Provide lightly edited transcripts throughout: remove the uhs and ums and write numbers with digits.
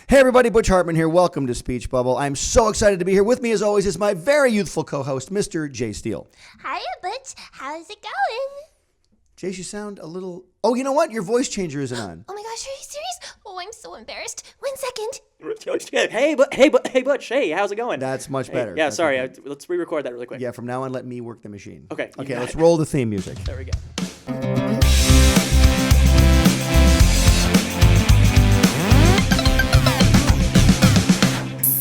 Hey everybody, Butch Hartman here. Welcome to Speech Bubble. I'm so excited to be here. With me as always is my very youthful co-host, Mr. Jace Diehl. Hiya, Butch. How's it going? Jace, you sound a little... Oh, you know what? Your voice changer isn't on. Oh my gosh, are you serious? Oh, I'm so embarrassed. 1 second. Hey, Butch. Hey, how's it going? That's much better. Yeah, That's sorry. much better. Let's re-record that really quick. Yeah, from now on, let me work the machine. Okay. Okay, let's roll the theme music. There we go.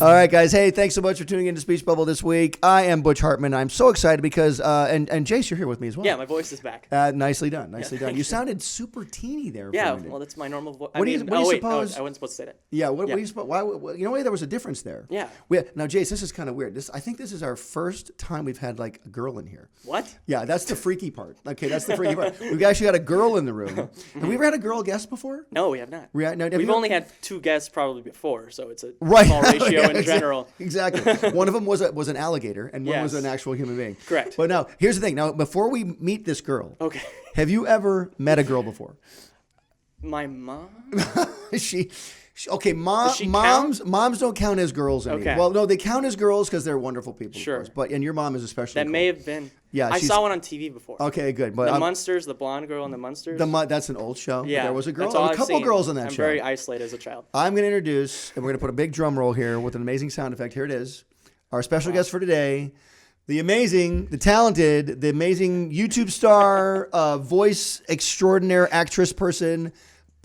All right, guys. Hey, thanks so much for tuning in to Speech Bubble this week. I am Butch Hartman. I'm so excited because, and Jace, you're here with me as well. Yeah, my voice is back. Nicely done. Nicely done. You sounded super teeny there. Yeah, for a minute. well, that's my normal voice. What do you suppose? I wasn't supposed to say that. Yeah, what do you suppose? Why? You know, there was a difference there. Yeah. Now, Jace, this is kind of weird. I think this is our first time we've had like a girl in here. What? Yeah, that's the freaky part. Okay, that's the freaky part. We've actually got a girl in the room. Have we ever had a girl guest before? No, we have not. We've only had 2 guests probably before, so it's a right. small ratio Yeah, in general. Exactly. One of them was an alligator, and one was an actual human being. Correct. But now, here's the thing. Now, before we meet this girl, Okay. have you ever met a girl before? My mom? Okay, moms don't count as girls anymore. Okay. Well, no, they count as girls because they're wonderful people. Sure. Of course. And your mom is especially That cool. may have been. Yeah, I saw one on TV before. Okay, good. But the Munsters, the blonde girl in the Munsters. That's an old show. Yeah. There was a girl, that's all a couple I've seen. girls on that show. I'm very isolated as a child. I'm going to introduce, and we're going to put a big drum roll here with an amazing sound effect. Here it is. Our special guest for today, the amazing, the talented, the amazing YouTube star, voice extraordinaire actress person,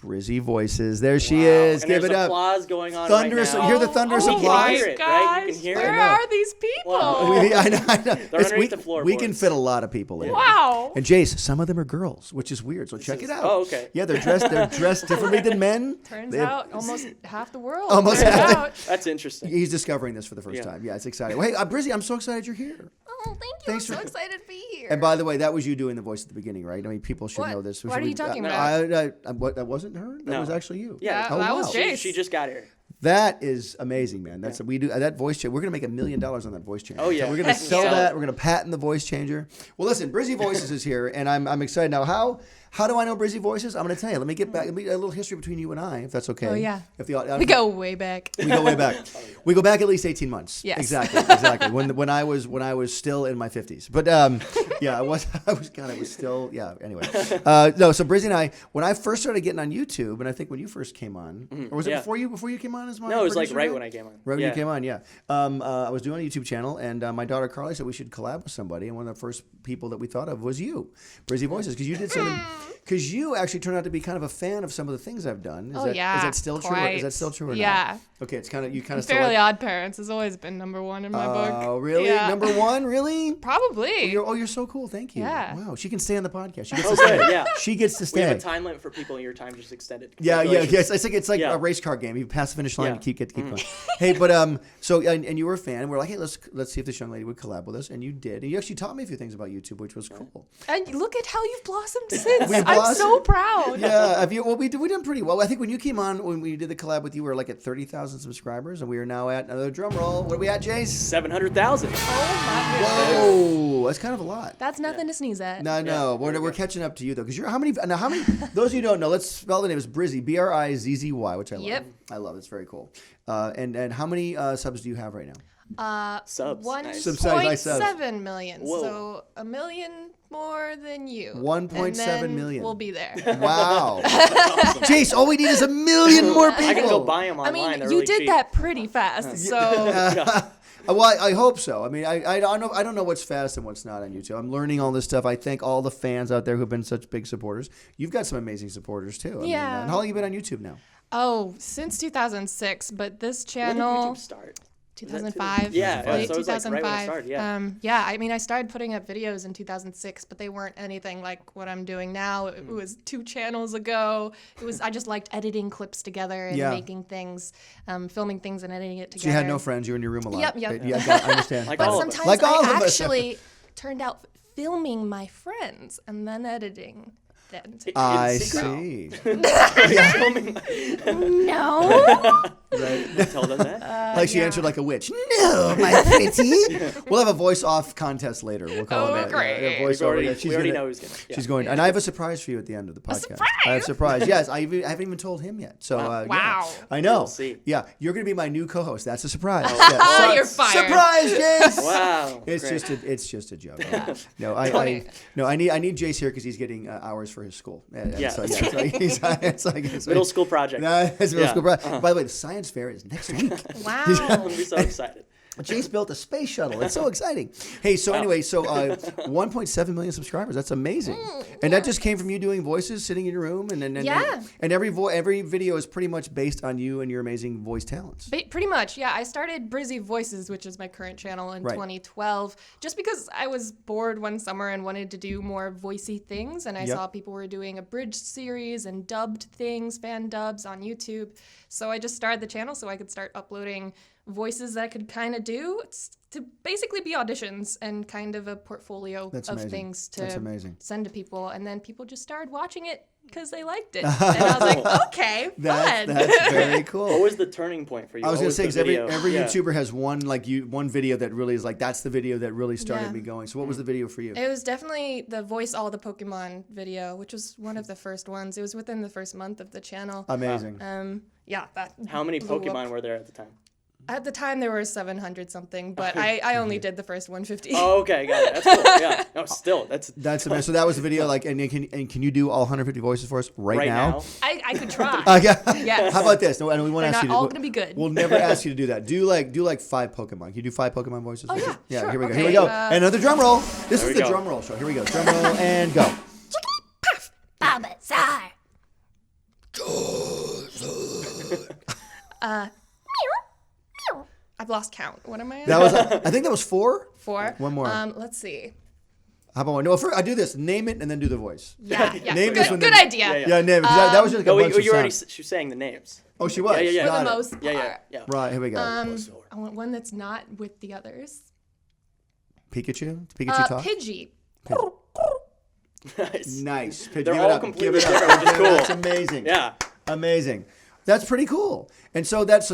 Brizzy Voices. There she is. And Give it there's up. applause going on Thunderous. right now. You hear the thunderous Oh, applause? you can hear it, right? You can hear Where it. are these people? Wow. I know. They're underneath the floorboards. We can fit a lot of people in. Wow. And Jace, some of them are girls, which is weird. So check it out. Oh, okay. Yeah, they're dressed differently than men. Turns They have- out almost half the world. Almost Turns half the- out. That's interesting. He's discovering this for the first time. Yeah, it's exciting. Well, hey, Brizzy, I'm so excited you're here. Oh, thank you. Thanks I'm for- so excited to be here. And by the way, that was you doing the voice at the beginning, right? I mean, people should What? know this. What are you talking about? That wasn't her. That No. was actually you. Yeah. Oh, that was wow. Jace. She just got here. That is amazing, man. That's we do that voice changer. We're gonna make $1 million on that voice changer. Oh, yeah. So we're gonna Heck sell yeah. that. We're gonna patent the voice changer. Well, listen, Brizzy Voices is here, and I'm excited now. How do I know Brizzy Voices? I'm gonna tell you. Let me get back. Let me a little history between you and I, if that's okay. Oh, yeah. If the We go way back. We go way back. We go back at least 18 months. Yes. Exactly. When I was still in my 50s. But yeah, I was still Anyway, no. So Brizzy and I, when I first started getting on YouTube, and I think when you first came on, or was it Yeah. before you came on as my No, it was like producer right guy? when I came on. Right when you came on, yeah. I was doing a YouTube channel, and my daughter Carly said we should collab with somebody, and one of the first people that we thought of was you, Brizzy Voices, because you did something. Because you actually turned out to be kind of a fan of some of the things I've done. Is that still true? Is that still true or not? Yeah. Okay, it's kind of you kind of Fairly Odd Parents has always been number 1 in my book. Oh, really? Yeah. Number 1, really? Probably. You're so cool. Thank you. Yeah. Wow, she can stay on the podcast. She gets Oh, to stay. good. Yeah. She gets to We stay. have a time limit for people, and your time just extended. Yeah. Congratulations. It's like Yeah. a race car game. You pass the finish line, Yeah. you keep going. Hey, but so and you were a fan, and we're like, hey, let's see if this young lady would collab with us, and you did, and you actually taught me a few things about YouTube, which was cool. And look at how you've blossomed since. We've I'm blossomed. so proud. Yeah, well, we done pretty well. I think when you came on, when we did the collab with you, we were like at 30,000 subscribers, and we are now at another drum roll. What are we at, Jace? 700,000. Whoa, that's kind of a lot. That's nothing to sneeze at. No, we're catching up to you though, because you're how many? Those of you who don't know, let's spell the name. It's Brizzy, Brizzy, which I love. Yep. I love. It's very cool. And how many subs do you have right now? Subs. Nice. Subs. Nice subs. 1.7 million. Whoa. So 1 million more than you. 1.7 million. We'll be there. Wow. Jace, all we need is 1 million more people. I can go buy them I online. mean, They're you really did cheap. that pretty fast. So Well, I hope so. I mean, I don't know what's fast and what's not on YouTube. I'm learning all this stuff. I thank all the fans out there who've been such big supporters. You've got some amazing supporters too. I mean, Yeah. and how long have you been on YouTube now? since 2006, but this When did channel YouTube start? 2005. Yeah, late so it was like right when it 2005. started, yeah. Yeah, I mean, I started putting up videos in 2006, but they weren't anything like what I'm doing now. It was 2 channels ago. I just liked editing clips together and Yeah. making things, filming things and editing it together. So you had no friends. You were in your room a lot. Yep. Yeah, I understand. Like But all of us. sometimes Like all I of us. actually turned out filming my friends and then editing them. I Secret. see. Yeah. No. Right. Tell them that. Like she answered like a witch. No, my pretty. We'll have a voice-off contest later. We'll call it that. great. Voice We over. already, Yeah, we already know who's gonna. Yeah. She's going, and I have a surprise for you at the end of the podcast. surprise? I have a surprise. Yes, I haven't even told him yet. So Wow. yeah. Wow. I know. We'll see. Yeah, you're gonna be my new co-host. That's a surprise. Oh, Yeah. you're fired. Surprise, Jace. Wow. It's great. just a joke. No, I need Jace here because he's getting hours for his school. Yeah, So, that's it's like Middle school project. No, it's middle Yeah. school. By the way, the science fair is next week. Wow. I'm gonna be so excited. Jace built a space shuttle. It's so exciting. Hey, so anyway, 1.7 million subscribers. That's amazing. And that just came from you doing voices, sitting in your room, and every video is pretty much based on you and your amazing voice talents. Pretty much, yeah. I started Brizzy Voices, which is my current channel, in 2012, just because I was bored one summer and wanted to do more voicey things, and I saw people were doing abridged series and dubbed things, fan dubs on YouTube. So I just started the channel so I could start uploading voices that I could kind of do to basically be auditions and kind of a portfolio of things to send to people. And then people just started watching it because they liked it. And I was like, okay, fun. That's very cool. What was the turning point for you? I was What going to say, because every Yeah. YouTuber has one video that really is like, that's the video that really started me going. So what was the video for you? It was definitely the Voice All the Pokemon video, which was one of the first ones. It was within the first month of the channel. Amazing. Yeah. How many blew Pokemon up. were there at the time? At the time, there were 700 something, but I only did the first 150. Oh, okay, got it. That's cool. Yeah. No, still, that's amazing. So that was the video. Like, and can you do all 150 voices for us right now? I could try. Yes. How about this? No, and we won't They're ask not you to. all gonna be good. We'll never ask you to do that. Do like 5 Pokemon. Can you do 5 Pokemon voices? Oh, yeah, Yeah. sure. Here we go. Okay, Here we go. And another drum roll. This There is we the go. drum roll show. Here we go. Drum roll and go. Babazar. I've lost count. What am I at? That was. I think that was 4. 4. One more. Let's see. How about one? No, first, I do this. Name it and then do the voice. Yeah. Name this one. Good idea. Yeah, name it. 'Cause that was just like No, a bunch of you already sounds. she was saying the names. Oh, she was. Yeah. For Got the it. most part. Yeah. Right, here we go. I want one that's not with the others. Pikachu? Does Pikachu talk? Pidgey. Nice. They're Give it all up. completely Give it up. different, which is cool. That's amazing. Yeah. Amazing. That's pretty cool. And so that's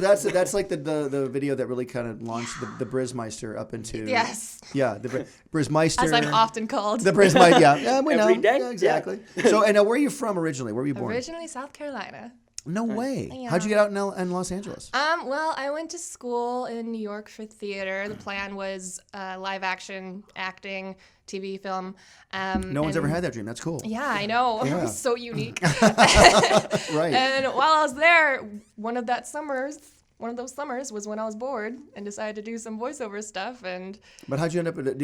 like the video that really kind of launched the Brizzmeister up into Yes. Yeah, the Brizzmeister. As I'm often called. The Brizzmeister. Yeah, we know. Every day? Yeah, exactly. So and where are you from originally? Where were you born? Originally South Carolina. No way. Yeah. How'd you get out in Los Angeles? Well, I went to school in New York for theater. The plan was live action, acting, TV, film. No one's ever had that dream. That's cool. Yeah, I know. Yeah. It was so unique. Right. And while I was there, one of those summers was when I was bored and decided to do some voiceover stuff. And But how'd you end up? You did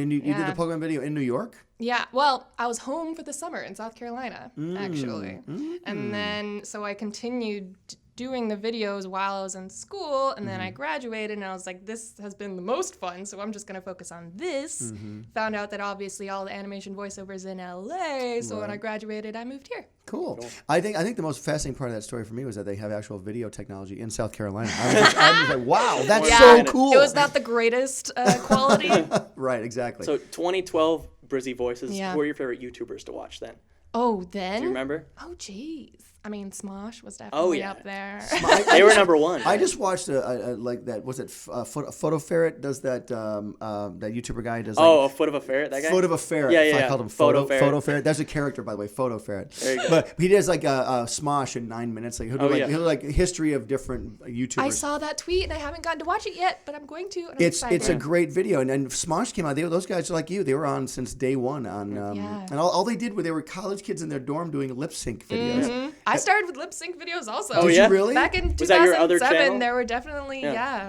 the Pokemon video in New York? yeah, well, I was home for the summer in South Carolina, actually. And then, so I continued doing the videos while I was in school, and then I graduated, and I was like, this has been the most fun, so I'm just going to focus on this. Found out that obviously all the animation voiceovers in LA, so when I graduated, I moved here. Cool. I think the most fascinating part of that story for me was that they have actual video technology in South Carolina. I was like, wow, that's so cool. It was not the greatest quality. Right, exactly. So 2012 Brizzy Voices. Yeah. Who were your favorite YouTubers to watch then? Oh, then? Do you remember? Oh, jeez. I mean, Smosh was definitely yeah. up there. They were number one. I just watched like that. Was it Photo Ferret? Does that that YouTuber guy does? Like, a foot of a ferret. That guy. Foot of a Ferret. Yeah. I called him Photo Photo Ferret. Ferret. That's a character, by the way. Photo Ferret. There you go. But he does like a Smosh in 9 minutes. Like he'll do he'll do like a history of different YouTubers. I saw that tweet and I haven't gotten to watch it yet, but I'm going to. And I'm It's excited. a great video, and Smosh came out. Those guys are like you. They were on since day one on, and all they did was they were college kids in their dorm doing lip sync videos. I started with lip sync videos also. Oh, Did yeah? you really? Back in Was that your other 2007, channel? there were definitely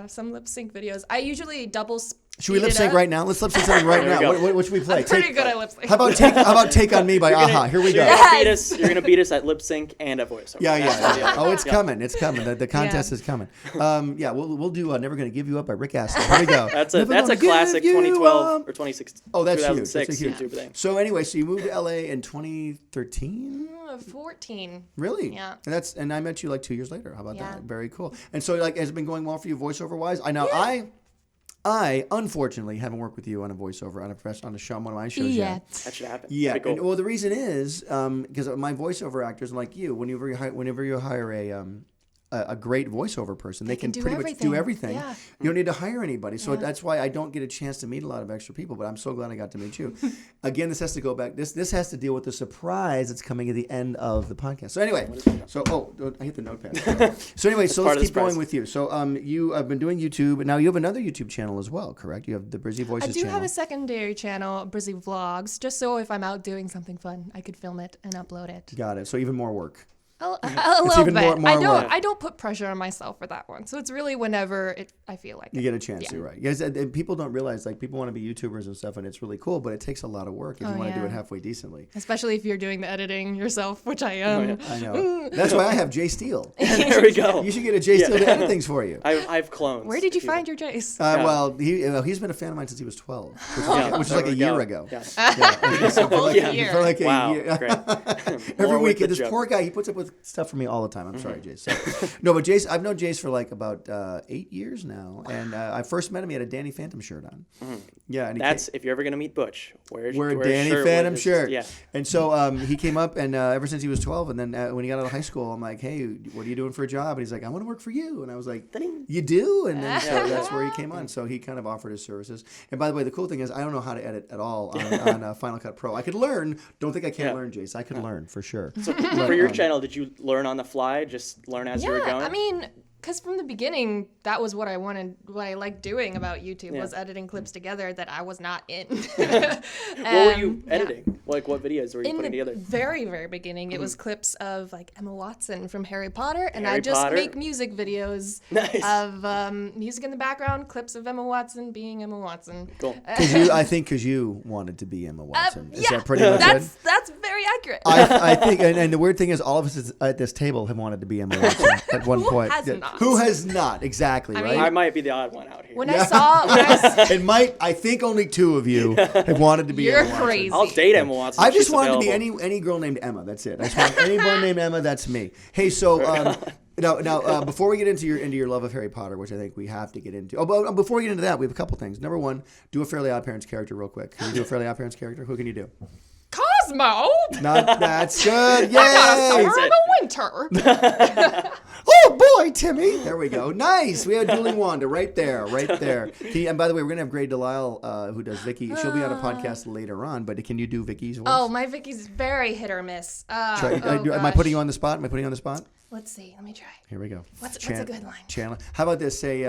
some lip sync videos. I usually double. Should we lip sync right now? Let's lip sync something right There we now. go. What should we play? I'm pretty good at lip sync. How about Take on Me by Aha? Here we go. You're gonna beat us at lip sync and a voiceover. Yeah. Oh, it's coming. It's coming. The contest is coming. We'll do Never Gonna Give You Up by Rick Astley. Here we go. That's Never a gonna classic give you 2012 up. or 2016. Oh, that's huge. 2006 That's a huge. YouTube thing. So anyway, so you moved to LA in 2013. 14. Really? Yeah. And I met you like 2 years later. How about Yeah. that? Very cool. And so like has it been going well for you voiceover wise? I unfortunately haven't worked with you on a voiceover on a show, on one of my shows yet. That should happen. Yeah. Pretty cool. And, well, the reason is because my voiceover actors, like you, whenever you hire a great voiceover person. They can do pretty much do everything. Yeah. You don't need to hire anybody. So that's why I don't get a chance to meet a lot of extra people, but I'm so glad I got to meet you. Again, this has to go back. This has to deal with the surprise that's coming at the end of the podcast. So anyway, I hit the notepad. So anyway, so let's keep going with you. So you have been doing YouTube, and now you have another YouTube channel as well, correct? You have the Brizzy Voices channel. I do have a secondary channel, Brizzy Vlogs, just so if I'm out doing something fun, I could film it and upload it. Got it. So even more work. A little even bit. more work. I don't put pressure on myself for that one. So it's really whenever I feel like you get a chance to, right? Yes, and people don't realize, like, people want to be YouTubers and stuff, and it's really cool, but it takes a lot of work if you want to do it halfway decently. Especially if you're doing the editing yourself, which I am. I know. That's why I have Jace Diehl. There we go. You should get a Jace Diehl to edit things for you. I've clones. Where did you find your Jace? Well, he's been a fan of mine since he was 12, which is like a year ago. Yeah. For like a Wow. year. Great. Every week, this poor guy, he puts up with stuff for me all the time. I'm sorry, Jace. So, no, but Jace, I've known Jace for like about 8 years now, and I first met him. He had a Danny Phantom shirt on. Yeah, and if you're ever gonna meet Butch, wear a Danny Phantom shirt. Yeah. And so he came up, and ever since he was 12, and then when he got out of high school, I'm like, hey, what are you doing for a job? And he's like, I want to work for you. And I was like, you do? And then so that's where he came on. So he kind of offered his services. And by the way, the cool thing is I don't know how to edit at all on Final Cut Pro. I could learn. Don't think I can't learn, Jace. I could learn for sure. So for your channel, did you learn on the fly? Just learn as you were going? I mean, because from the beginning, that was what I wanted, what I liked doing about YouTube was editing clips together that I was not in. What were you editing? Like, what videos were you putting together? In the very, very beginning, it was clips of, like, Emma Watson from Harry Potter, and I just make music videos of music in the background, clips of Emma Watson being Emma Watson. Cool. Because you wanted to be Emma Watson. Is that pretty much it? That's very accurate. I think, and the weird thing is, all of us at this table have wanted to be Emma Watson at one point. Who has not? Who has not? Exactly, right? I might be the odd one out here. When I saw... I think only 2 of you have wanted to be Emma Watson. You're crazy. I'll date Emma Watson. I just wanted to be any girl named Emma. That's it. I just want any boy named Emma. That's me. Hey, so now before we get into your love of Harry Potter, which I think we have to get into. Oh, but before we get into that, we have a couple things. Number one, do a Fairly OddParents character real quick. Can you do a Fairly OddParents character? Who can you do? Cosmo. That's good. Yay! Summer in the winter. Oh boy, Timmy. There we go. Nice. We have Dueling Wanda right there. And by the way, we're gonna have Gray Diehl, who does Vicky. She'll be on a podcast later on. But can you do Vicky's voice? Oh, my Vicky's very hit or miss. Am I putting you on the spot? Let's see. Let me try. Here we go. What's a good line? Channel. How about this? Say,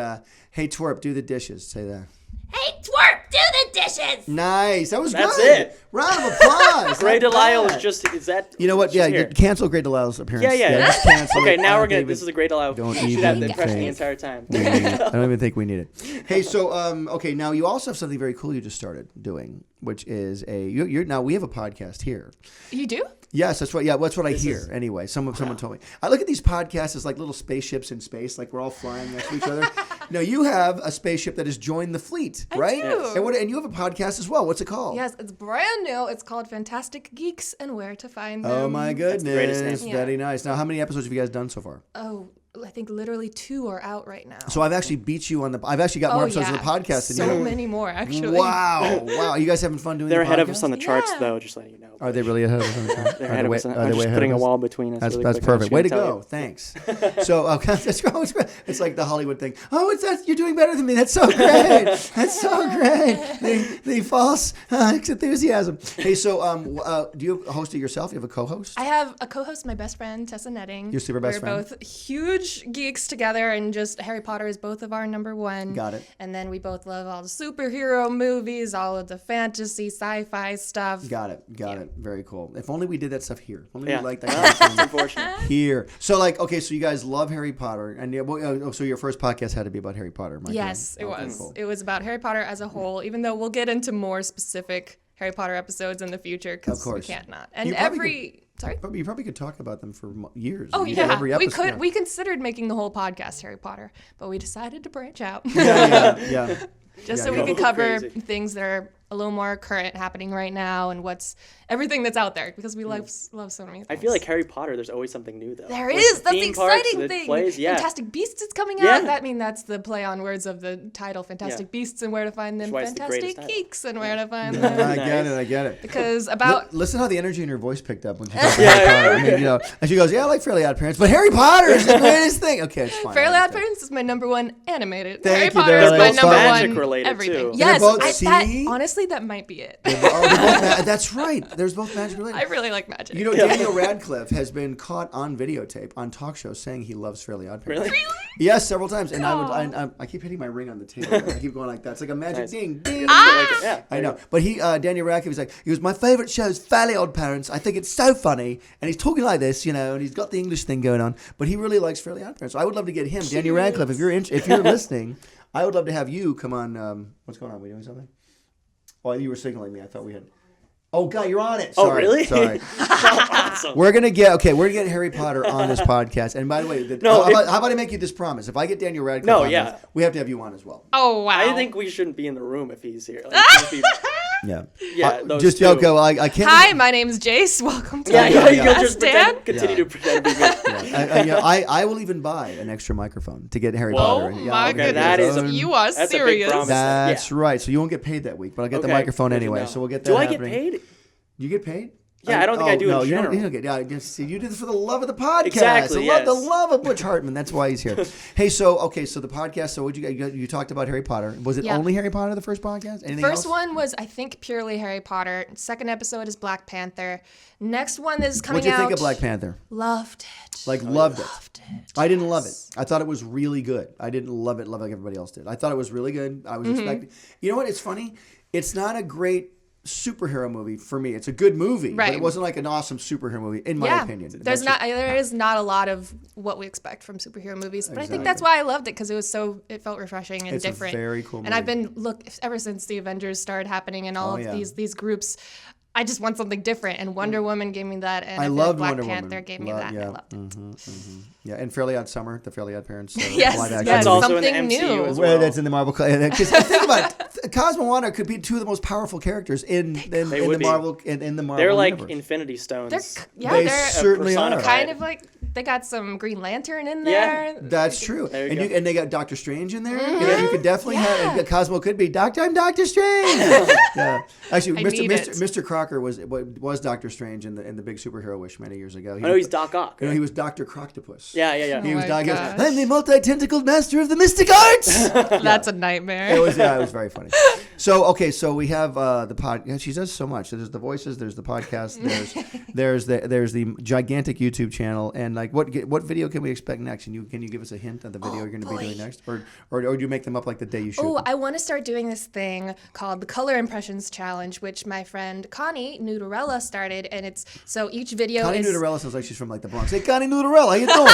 hey twerp, do the dishes. Say that. Hey, twerp, do the dishes. Nice. That was That's good. it. Round of applause. Gray Diehl is that? You know what? Yeah, you cancel Gray Diehl's appearance. Yeah. Just cancel Okay, it. now we're gonna. This is a Gray Diehl. Don't You should have the impression the entire time. I don't even think we need it. Hey, so okay, now you also have something very cool you just started doing, which is now we have a podcast here. You do? Yes, that's what. Yeah, that's what I hear. Anyway, someone told me. I look at these podcasts as like little spaceships in space, like we're all flying next to each other. Now you have a spaceship that has joined the fleet, right? I do. And you have a podcast as well. What's it called? Yes, it's brand new. It's called Fantastic Geeks and Where to Find Them. Oh my goodness, greatest name. very nice. Now, how many episodes have you guys done so far? Oh, I think literally 2 are out right now. So I've actually beat you on the. I've actually got more episodes of the podcast than you. So many more, actually. Wow. Are you guys having fun doing? They're the ahead of podcast? us on the charts, though. Just letting you know. Are they really ahead of us on the chart? They're ahead of us. Are I'm they way just ahead putting of a us? wall between us. That's really quick. perfect. Way to Tell go. you. Thanks. So it's like the Hollywood thing. Oh, it's that you're doing better than me. That's so great. That's so great. The false enthusiasm. Hey, so do you host it yourself? You have a co-host? I have a co-host, my best friend, Tessa Netting. Your super best friend? We're both huge geeks together, and just Harry Potter is both of our number one. Got it. And then we both love all the superhero movies, all of the fantasy, sci-fi stuff. Got it. Very cool. If only we did that stuff here. If only we liked that It's kind of thing unfortunate. here. So okay, so you guys love Harry Potter, and so your first podcast had to be about Harry Potter. Yes, it was. Cool. It was about Harry Potter as a whole, even though we'll get into more specific Harry Potter episodes in the future because we can't not. And Sorry? But you probably could talk about them for years. Oh, You did yeah. every We episode. could. We considered making the whole podcast Harry Potter, but we decided to branch out. Yeah. Just so we could cover things that are a little more current happening right now and what's everything that's out there because we love so many things. I feel like Harry Potter, there's always something new though. There Like is. the That's the theme parks, exciting the thing. plays, yeah. Fantastic Beasts is coming Yeah. out. That's the play on words of the title, Fantastic Beasts and where to find them, That's why it's the greatest Fantastic title. Geeks and where to find I them. get it. Because about Listen how the energy in her voice picked up when she talked about Harry Potter. I mean, you know, and she goes, "Yeah, I like Fairly Odd Parents, but Harry Potter is the greatest thing." Okay, it's fine. Fairly Odd Parents is my number one animated. Thank Harry you, Potter is darling. my They're number both magic one related, everything. too. Yes, They're both- see? honestly, that might be it. That's right. There's both magic related. I really like magic. You know, Daniel Radcliffe has been caught on videotape on talk shows saying he loves Fairly Odd Parents. Really? Yes, several times. And I keep hitting my ring on the table. I keep going like that. It's like a magic Nice. ding, ding. Yeah, I know. But Daniel Radcliffe he goes, my favorite show is Fairly Odd Parents. I think it's so funny. And he's talking like this, you know, and he's got the English thing going on. But he really likes Fairly Odd Parents. So I would love to get him, Daniel Radcliffe, if you're listening, I would love to have you come on. What's going on? Are we doing something? Oh, you were signaling me. I thought we had. Oh God, you're on it. Sorry, Oh, really? Sorry. Awesome. We're gonna get Harry Potter on this podcast. And by the way, how about I make you this promise? If I get Daniel Radcliffe on this, we have to have you on as well. Oh wow! I think we shouldn't be in the room if he's here. Like, just be- Yeah. those just two. Yoko. I can't. Hi, my name's Jace. Welcome to Yeah, the you'll podcast, just Dan. continue to pretend to be me. I will even buy an extra microphone to get Harry Whoa. Potter. Oh Yeah, my I'll get goodness! that is a- You are that's a big serious. promise. That's Yeah. right. So you won't get paid that week, but I'll get the Okay, microphone good to anyway. know. So we'll get that. Do I get happening. paid? You get paid? Yeah, I don't think I do in no, you general. don't get. Yeah, I guess you do this for the love of the podcast. Exactly, The yes. love of Butch Hartman. That's why he's here. Hey, so the podcast. So what you talked about Harry Potter? Was it only Harry Potter the first podcast? Anything First else? one was, I think, purely Harry Potter. Second episode is Black Panther. Next one is coming What'd you out. think of Black Panther? Loved it. Loved it. Loved it. I didn't love it. I thought it was really good. I didn't love it like everybody else did. I thought it was really good. I was expecting. You know what? It's funny. It's not a great superhero movie for me. It's a good movie, but Right. it wasn't like an awesome superhero movie, in my opinion. There is not a lot of what we expect from superhero movies, but I think Exactly. that's why I loved it because it felt refreshing and It's different. a very cool movie. And I've been ever since the Avengers started happening and all of these groups. I just want something different, and Wonder Woman gave me that, and I feel loved Black Wonder Panther Woman. gave me that. And I loved it. Yeah, and Fairly Odd Summer, the Fairly Odd Parents. Yes, live action That's movie. also in the Something MCU new. as Well, well. that's in the Marvel. Because think about it, Cosmo and Wanda could be two of the most powerful characters in the would be. Marvel in the Marvel. They're like universe. Infinity Stones. They they're certainly are. personified. kind of like they got some Green Lantern in there. That's true. There you And go. and they got Doctor Strange in there. You could definitely have and Cosmo could be I'm Doctor Strange. Yeah. Actually, I need it. Mr. Crocker was Doctor Strange in the big superhero wish many years ago. I know he's Doc Ock. He was Dr. Croctopus. Yeah. He was my Doc. He goes, gosh. I'm the multi-tentacled master of the mystic arts. That's a nightmare. It was very funny. So we have the pod. Yeah, she does so much. There's the voices. There's the podcast. There's the gigantic YouTube channel. And like, what video can we expect next? And can you give us a hint of the video you're going to be doing next, or do you make them up like the day you shoot? Oh, I want to start doing this thing called the Color Impressions Challenge, which my friend Connie Nutarella started, and it's so each video Connie is. Nutarella sounds like she's from like the Bronx. Hey, Connie Nutarella, how you doing?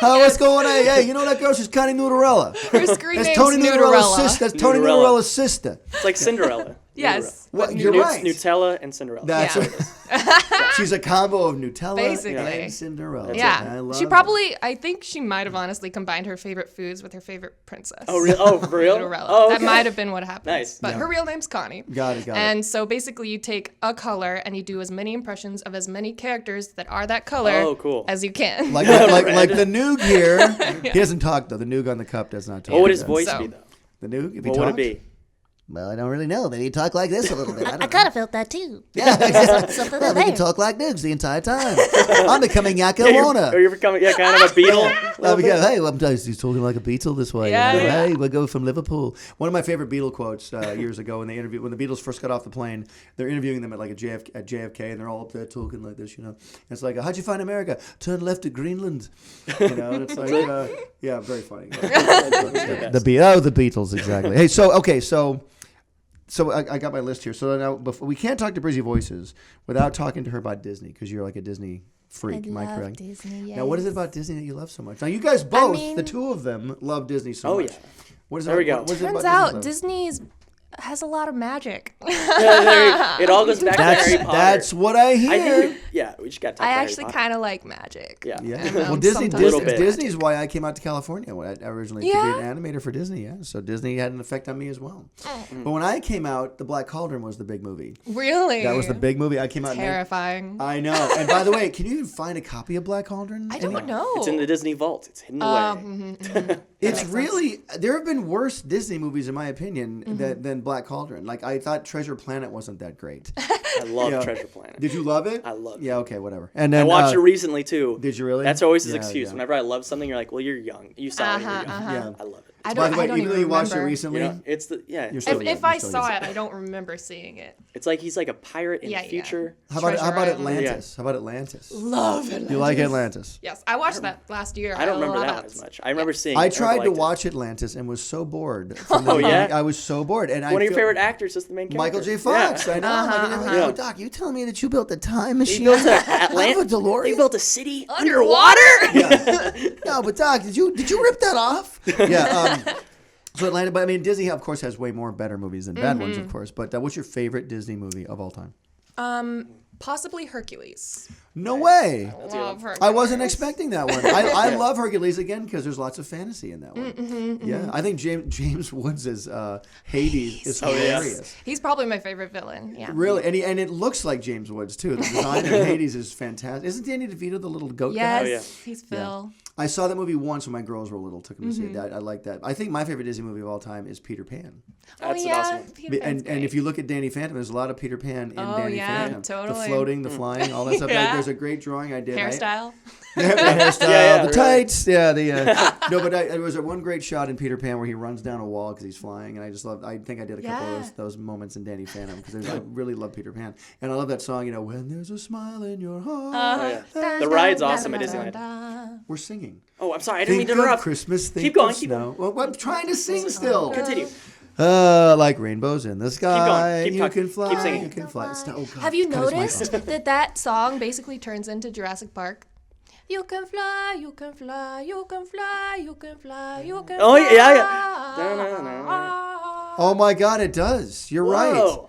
What's going on? Hey, you know that girl? She's Connie Nutarella. Her screen That's name's Tony Nutarella's Nutarella. sister. That's Tony Nutarella. Nutarella's sister. It's like Cinderella. Yes. Well, but you're Nut- right. Nutella and Cinderella. That's Yeah. what it is. She's a combo of Nutella Basically. and Cinderella. Yeah, I love she it. probably. I think she might have honestly combined her favorite foods with her favorite princess. Oh, really? Oh, for real? Nutarella. Oh, That okay. might have been what happened. Nice. But her real name's Connie. Got it. And so basically, you take a color and you do as many impressions of as many characters that are that color Oh, cool. as you can. Like the Noog here. He doesn't talk though. The Noog on the cup does not talk. What would his Yeah. voice So- be, though? The Noog? If he What would it talked? be? Well, I don't really know. Maybe he talk like this a little bit. I don't know. kind of felt that too. Yeah, Something well, there. they can talk like Noogs the entire time. I'm becoming Yaka Are Warner. you becoming kind of a beetle? He's talking like a Beatle this way. Yeah, You know? yeah. Hey, we'll go from Liverpool. One of my favorite Beatle quotes years ago when the Beatles first got off the plane, they're interviewing them at JFK, and they're all up there talking like this, And it's like, how'd you find America? Turn left at Greenland. And it's like, yeah, very funny. The Beatles, exactly. Hey, So I got my list here. So now we can't talk to Brizzy Voices without talking to her about Disney because you're like a Disney freak. Am I correct? Disney, yes. Now, what is it about Disney that you love so much? Now, you guys both, the two of them, love Disney so much. yeah. What is There we go. What is it about Turns out Disney? Disney's has a lot of magic. It all goes back to Harry Potter. That's what I hear. I think we just got to talk I about actually Harry Potter. kind of like magic. Yeah. Yeah. Well, Disney's Disney's why I came out to California when I originally to be an animator for Disney. Yeah. So Disney had an effect on me as well. But when I came out, The Black Cauldron was the big movie. Really? That was the big movie. I came out. Terrifying. I know. And by the way, can you even find a copy of Black Cauldron? I don't know. It's in the Disney vault. It's hidden away. It's really there have been worse Disney movies in my opinion than Black Cauldron. Like I thought Treasure Planet wasn't that great. I love Treasure Planet. Did you love it? I loved it. Yeah, okay, whatever. And then I watched it recently too. Did you really? That's always his Yeah, excuse. yeah. Whenever I love something, you're like, well, you're young. You saw it when you were young. Yeah. I love it. By the way, don't even though you watched it remember. recently, You know, it's the You're still young, If you're I still saw young. it, I don't remember seeing it. It's like he's like a pirate in Yeah, the yeah. future. How about Treasure Island. Atlantis? How about Atlantis? Love Atlantis. You like Atlantis? Yes, I watched that last year. I don't remember love that one it. as much. I remember seeing. I it. tried to liked it. watch Atlantis and was so bored. Yeah? I was so bored. And One of your favorite actors is the main character. Michael J. Fox. Yeah. I know. I'm like, yo, Doc, you telling me that you built a time machine? He built a I have a Atlantis. DeLorean. He built a city Underwater? No, but Doc, did you rip that off? Yeah. So Atlanta, but I mean, Disney of course has way more better movies than bad ones, of course. But what's your favorite Disney movie of all time? Possibly Hercules. No way. Love Hercules. I wasn't expecting that one. I love Hercules again because there's lots of fantasy in that one. Yeah, I think James Woods as Hades is hilarious. He's probably my favorite villain. Yeah. Really, and it looks like James Woods too. The design of Hades is fantastic. Isn't Danny DeVito the little goat guy? Yes, he's Phil. I saw that movie once when my girls were little. Took them to see that. I like that. I think my favorite Disney movie of all time is Peter Pan. That's an yeah. awesome one. Peter Pan's And if you look at Danny Phantom, there's a lot of Peter Pan in Danny Phantom. totally. The floating, the flying, all that stuff. Yeah. There's a great drawing I did. hairstyle. The hairstyle, Yeah, the really. tights, no, but there was one great shot in Peter Pan where he runs down a wall because he's flying, and I just love. I think I did a couple of those moments in Danny Phantom because I really love Peter Pan, and I love that song. When there's a smile in your heart. The ride's awesome at Disneyland. We're singing. Oh, I'm sorry. I didn't mean Think to of interrupt. Christmas. Think Keep going. of Keep snow. Well, I'm trying to sing still. Continue. Like rainbows in the sky. Keep you talking. can fly. Keep singing. You can fly. Oh, God. Have you God, it's my noticed fault. that song basically turns into Jurassic Park? You can fly, you can fly, you can fly, you can fly, you can Oh, fly. yeah. Da-na-na. Oh my God, it does. You're right. Whoa.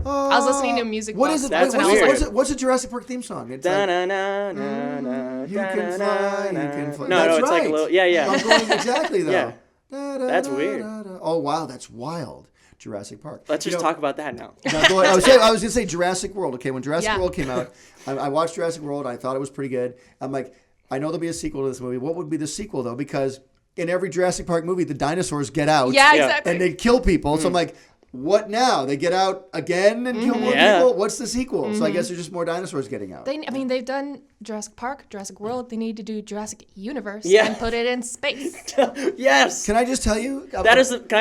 I was listening to music. What box is it? That's What's weird. it? What's the Jurassic Park theme song? It's like, Da-na-na-na-na, you can fly, you can fly. No, That's it's like a right. little. Yeah. I'm going exactly though. Yeah. That's weird. Oh wow, that's wild. Jurassic Park. Let's just talk about that now. I was going to say Jurassic World. Okay, when Jurassic Yeah. World came out, I watched Jurassic World. I thought it was pretty good. I'm like, I know there'll be a sequel to this movie. What would be the sequel though? Because in every Jurassic Park movie, the dinosaurs get out. Yeah, Yeah. exactly. And they kill people. So I'm like, what now? They get out again and kill more Yeah. people? What's the sequel? So I guess there's just more dinosaurs getting out. They've done Jurassic Park, Jurassic World. They need to do Jurassic Universe Yeah. and put it in space. Yes. Can I just tell you? Can I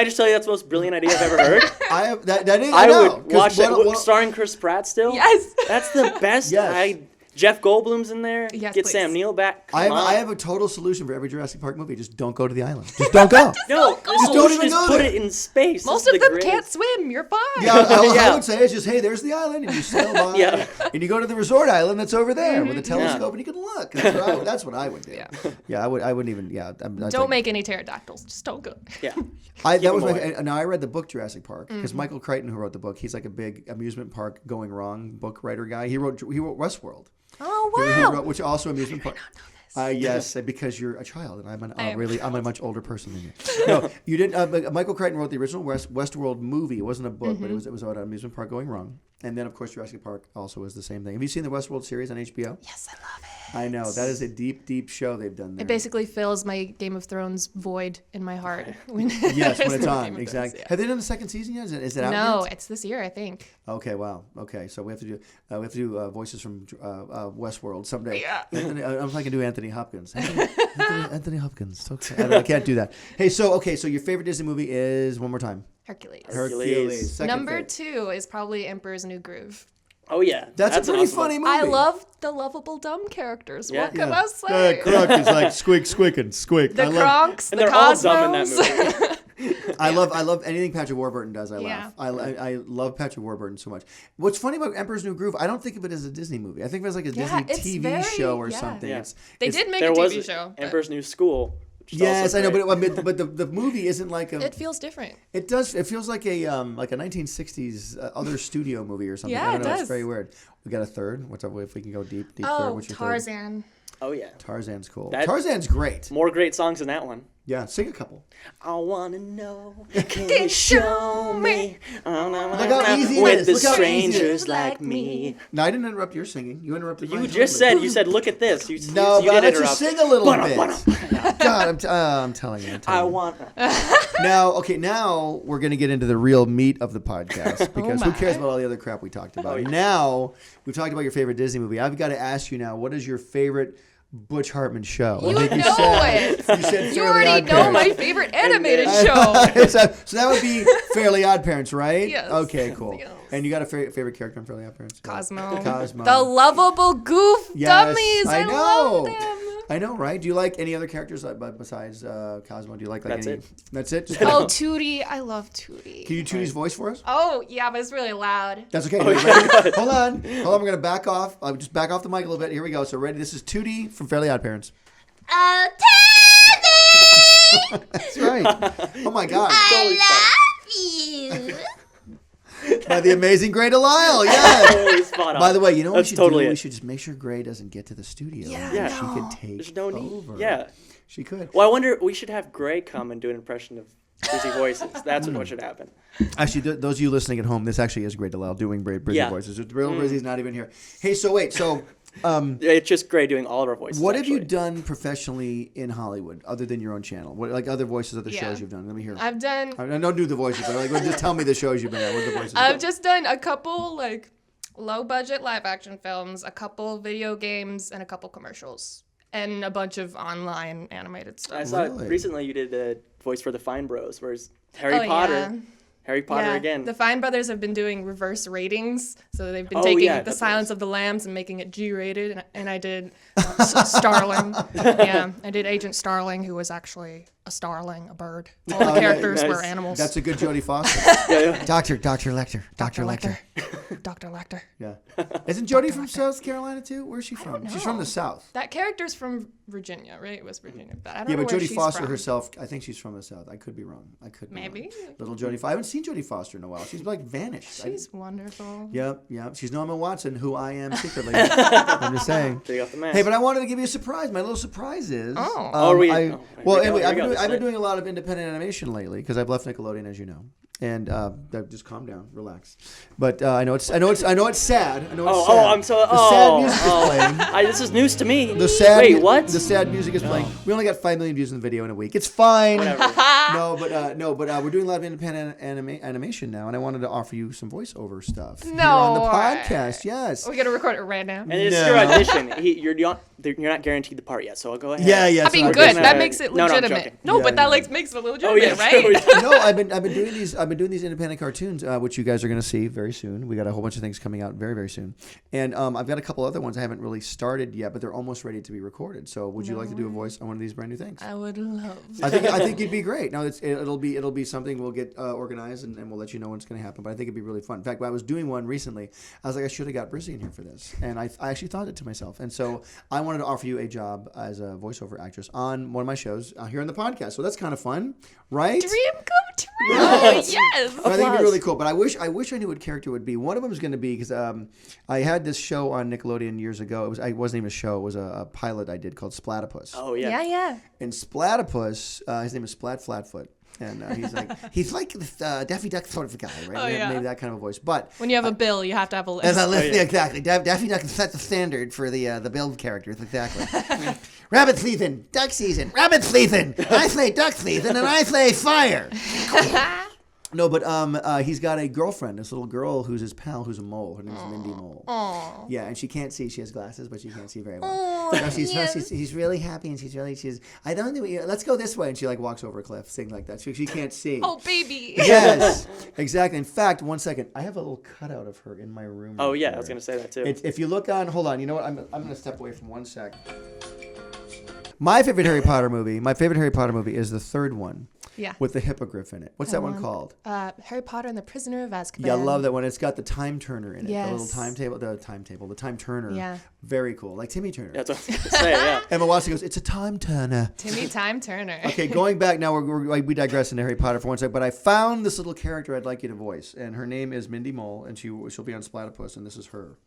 just tell you that's the most brilliant idea I've ever heard? I have that is. I know, would 'cause watch that. what- Starring Chris Pratt still. Yes. That's the best. Yes. Jeff Goldblum's in there. Yes, Get please. Sam Neill back. Come I on. have a total solution for every Jurassic Park movie. Just don't go to the island. Just don't go. No, the don't solution even is go put there. it in space. Most This of is the them can't greatest. swim. You're fine. Yeah, I Yeah. would say it's just, hey, there's the island, and you sail by, Yeah. and you go to the resort island that's over there with a telescope, and you can look. That's what I would do. Yeah, I wouldn't even. Yeah, Don't make any pterodactyls. Just don't go. Yeah. That was them my. away. Now I read the book Jurassic Park because Michael Crichton, who wrote the book, he's like a big amusement park going wrong book writer guy. He wrote Westworld. Oh He wow. wrote, which also amusement park. Yes, because you're a child, and I'm a much older person than you. No, you didn't. But Michael Crichton wrote the original Westworld movie. It wasn't a book, but it was about an amusement park going wrong. And then, of course, Jurassic Park also is the same thing. Have you seen the Westworld series on HBO? Yes, I love it. I know that is a deep, deep show they've done there. It basically fills my Game of Thrones void in my heart. Yes, when it's Game on, of exactly. Thrones, yeah. Have they done the second season yet? Is it out No, yet? it's this year, I think. Okay, wow. Okay, so we have to do voices from Westworld someday. Yeah. I'm like I can do Anthony Hopkins. Anthony Hopkins. Okay. I can't do that. Hey, so your favorite Disney movie is one more time. Hercules. Hercules. Second Number favorite. 2 is probably Emperor's New Groove. Oh yeah. That's a pretty an awesome funny one. movie. I love the lovable dumb characters. Yeah. What can I say? Krunk is like squick, squick, and squick. The Kronks, And the they're all Cosmos. dumb in that movie. I love anything Patrick Warburton does. I Yeah. laugh. I love Patrick Warburton so much. What's funny about Emperor's New Groove? I don't think of it as a Disney movie. I think of it as like a Disney it's TV very- show or yeah. something. Yeah. It's They did make There a was TV show. but- Emperor's New School. Yes, I know, but the movie isn't like a. It feels different. It does. It feels like a 1960s other studio movie or something. Yeah, I don't know. it does. It's very weird. We got a third. What's up if we can go deep third? Oh, What's your Tarzan. Oh yeah. Third? Tarzan's cool. Tarzan's great. More great songs than that one. Yeah, sing a couple. I wanna know, can you show me? Look how easy it with is. the Look how easy it is. strangers like me. No, I didn't interrupt your singing. You interrupted mine. You just totally. said, look at this. You No, you but I did let you interrupt. sing a little bit. Ba-dum. God, I'm telling you. I wanna. Now we're going to get into the real meat of the podcast because who cares about all the other crap we talked about? Now, we've talked about your favorite Disney movie. I've got to ask you now, what is your favorite Butch Hartman show? You know it. You said You Fairly already know OddParents. my favorite animated show. So that would be Fairly OddParents, right? Yes. Okay, cool. Yes. And you got a favorite character in Fairly OddParents? Cosmo. Cosmo. The lovable goof Yes, dummies. I I know. love them. I know, right? Do you like any other characters besides Cosmo? Do you like That's any? it. That's it. Just Oh, Tootie. I love Tootie. Can you Tootie's voice for us? Oh, yeah, but it's really loud. That's okay. Ready? Hold on. We're gonna back off. I'll just back off the mic a little bit. Here we go. So ready? This is Tootie from Fairly OddParents. Oh, Teddy! That's right. Oh my God. I love you. By the amazing Gray Delisle. Yeah. Totally spot on. By the way, you know what we That's should totally do? it. We should just make sure Gray doesn't get to the studio. Yeah. She could take There's no need. over. Yeah. She could. Well, I wonder. We should have Gray come and do an impression of Brizzy voices. That's what should happen. Actually, those of you listening at home, this actually is Gray Delisle doing Brizzy Yeah. voices. The real Brizzy's not even here. Hey, so wait. So It's just Gray doing all of our voices. what have you actually. done professionally in Hollywood other than your own channel? What, like other voices, other shows you've done? Let me hear. I've done. I don't do the voices, but like, just tell me the shows you've been at. What are the voices? I've just done a couple like low budget live action films, a couple video games, and a couple commercials, and a bunch of online animated I stuff. saw Really? recently you did a voice for the Fine Bros, whereas Harry Oh, Potter. yeah. Harry Potter Yeah, again. the Fine Brothers have been doing reverse ratings, so they've been Oh, taking yeah, The that's Silence nice. of the Lambs and making it G-rated, and I did Starling. Yeah, I did Agent Starling, who was actually a starling, a bird. All the Oh, yeah, characters nice. were animals. That's a good Jodie Foster. yeah. Dr. Lecter. Dr. Lecter. Dr. Lecter. Yeah. Isn't Jodie from South Carolina too? Where's she from? She's from the South. That character's from Virginia, right? West Virginia. But I don't Yeah, know but where Jodie she's Foster from. herself, I think she's from the South. I could be wrong. Maybe. Little Jodie Foster. I haven't seen Jodie Foster in a while. She's like vanished. She's wonderful. Yep. She's Norma Watson, who I am secretly. I'm just saying. Take off the mask. Hey, but I wanted to give you a surprise. My little surprise is. Oh. Are we- I- oh, well, here we anyway, go, I've been doing a lot of independent animation lately because I've left Nickelodeon, as you know. And just calm down, relax. But I know it's sad. I know it's sad. I'm so. The sad music is playing. This is news to me. The sad. Wait, what? The sad music is playing. We only got 5 million views in the video in a week. It's fine. Whatever. No, but we're doing a lot of independent animation now, and I wanted to offer you some voiceover stuff here No on the way. podcast. Yes. We're gonna record it right now. And it's No. your audition. You're not guaranteed the part yet, so I'll go ahead. Yeah. I mean, so good. gonna- That makes it No, I'm legitimate. joking. No, Yeah, but that yeah. like makes it Oh legitimate, yeah, right? No, I've been doing these independent cartoons, which you guys are going to see very soon. We got a whole bunch of things coming out very, very soon, and I've got a couple other ones I haven't really started yet, but they're almost ready to be recorded. So, would you like to do a voice on one of these brand new things? I would love. I think you'd be great. No, it'll be something we'll get organized and we'll let you know when it's going to happen. But I think it'd be really fun. In fact, when I was doing one recently, I was like, I should have got Brizzy in here for this, and I actually thought it to myself. And so I wanted to offer you a job as a voiceover actress on one of my shows here on the podcast. So that's kind of fun, right? Dream come true. Yes. Yes. I think it'd be really cool. But I wish I knew what character it would be. One of them is going to be because I had this show on Nickelodeon years ago. It wasn't even a show. It was a pilot I did called Splatipus. Oh yeah. Yeah. And Splatipus, his name is Splat Flatfoot. And he's like the Daffy Duck sort of a guy, right? Oh, yeah. Maybe that kind of a voice. But When you have a bill, you have to have a list. as I list, exactly. Daffy Duck set the standard for the build characters, exactly. Rabbit season, duck season, rabbit season. I say duck season, and I say fire. No, but he's got a girlfriend, this little girl who's his pal, who's a mole. Her name's Mindy Mole. Aw. Yeah, and she can't see. She has glasses, but she can't see very well. Oh, No, she's really happy, and she's I don't know. Let's go this way, and she like walks over a cliff, singing like that. She can't see. Oh, baby. Yes, exactly. In fact, one second, I have a little cutout of her in my room. Oh right yeah, here. I was gonna say that too. If you look on, hold on. You know what? I'm gonna step away from 1 sec. My favorite Harry Potter movie is the third one. Yeah. with the hippogriff in it. What's that one called? Harry Potter and the Prisoner of Azkaban. Yeah, I love that one. It's got the time turner in it. Yes. The little the time turner. Yeah. Very cool. Like Timmy Turner. That's what I was going to say, yeah. Emma Watson goes, it's a time turner. Timmy Time Turner. Okay, going back now, we digress into Harry Potter for one second, but I found this little character I'd like you to voice, and her name is Mindy Mole, and she'll be on Splatterpuss, and this is her.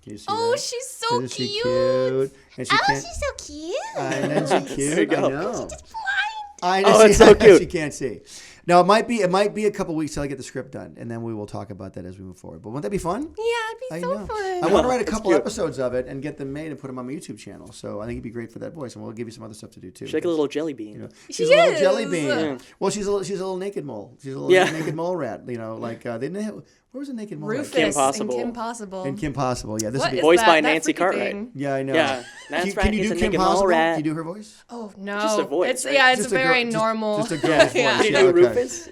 Can you see Oh, that? she's so Isn't she cute. And she Oh, can't. she's so cute. And she's cute. There you go. I know. Just blind. I know. Oh, it's so cute. She can't see. Now it might be a couple weeks till I get the script done, and then we will talk about that as we move forward. But wouldn't that be fun? Yeah, it'd be I so know. fun. I want to write a That's couple cute. episodes of it and get them made and put them on my YouTube channel. So I think it'd be great for that voice, and we'll give you some other stuff to do too. She's like a little jelly bean. You know, She she's a little is. jelly bean. Yeah. Well, she's a little naked mole. She's a little naked mole rat. Like they didn't have. Where was the naked mole? Rufus rat? Kim Possible. and Kim Possible. And Kim Possible. Yeah, this What would be. is Voiced that? by That Nancy freaky Cartwright. thing? Yeah, I know. Yeah, that's Can right. you It's do a Kim naked mole Possible? rat. Can you do her voice? Oh no! Just a voice, It's right? yeah, it's Just a very girl- normal. Just a girl's Yeah. voice. Yeah. Can you Yeah, do okay. Rufus?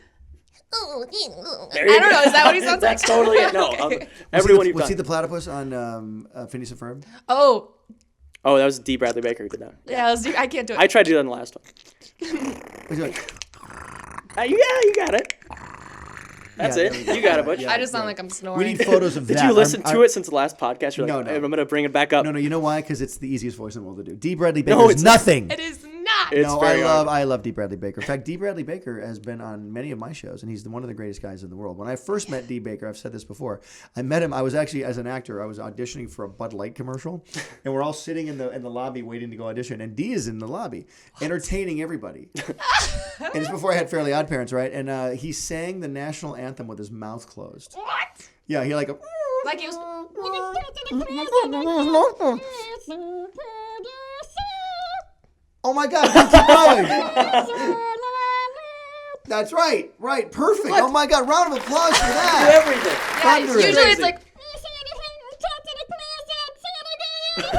Oh, There you I don't go. know. Is that what he sounds like? That's totally it. No, Okay. everyone you've Was he done. the platypus on Phineas and Ferb? Oh Oh, that was D. Bradley Baker who did that. yeah, I can't do it. I tried to do that in the last one. Was he like, You got it. That's Yeah, it. there we go. You got it, Butch. Yeah. I just sound like I'm snoring. we need photos of Did that. you listen to it since the last podcast? You're No, like, no. I'm going to bring it back up. No, you know why? Because it's the easiest voice in the world to do. D. Bradley Baker No, is it's nothing. It is not. It's No, very hard. I love D. Bradley Baker. In fact, D. Bradley Baker has been on many of my shows, and he's one of the greatest guys in the world. When I first met D. Baker, I've said this before, I met him. I was actually, as an actor, I was auditioning for a Bud Light commercial, and we're all sitting in the lobby waiting to go audition, and D is in the lobby, entertaining everybody. And it's before I had Fairly Odd Parents, right? And he sang the national anthem with his mouth closed. What? Yeah, he like. Like he was. Oh my God! Keep going. That's right. Right. Perfect. Oh my God! Round of applause for that. Everything. Yeah, Thunderous. usually it's Crazy. like.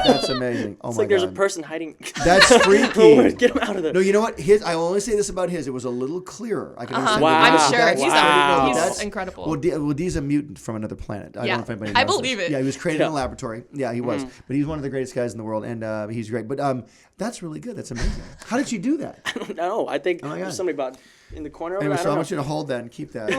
That's amazing. Oh It's my like there's a God. person hiding. That's freaky. Get him out of there. No, you know what? I will only say this about his. It was a little clearer. I can understand. Wow. I'm Wow. sure That's- he's, wow. he's That's- incredible. Well, D's a mutant from another planet. I don't Yeah. know if anybody I knows believe this. it. Yeah, he was created in Yeah. a laboratory. Yeah, he was. But he's one of the greatest guys in the world, and he's great. But that's really good. That's amazing. How did you do that? No, I think my God. there's somebody about in the corner over Anyway, there. so I I want don't you to hold that and keep that.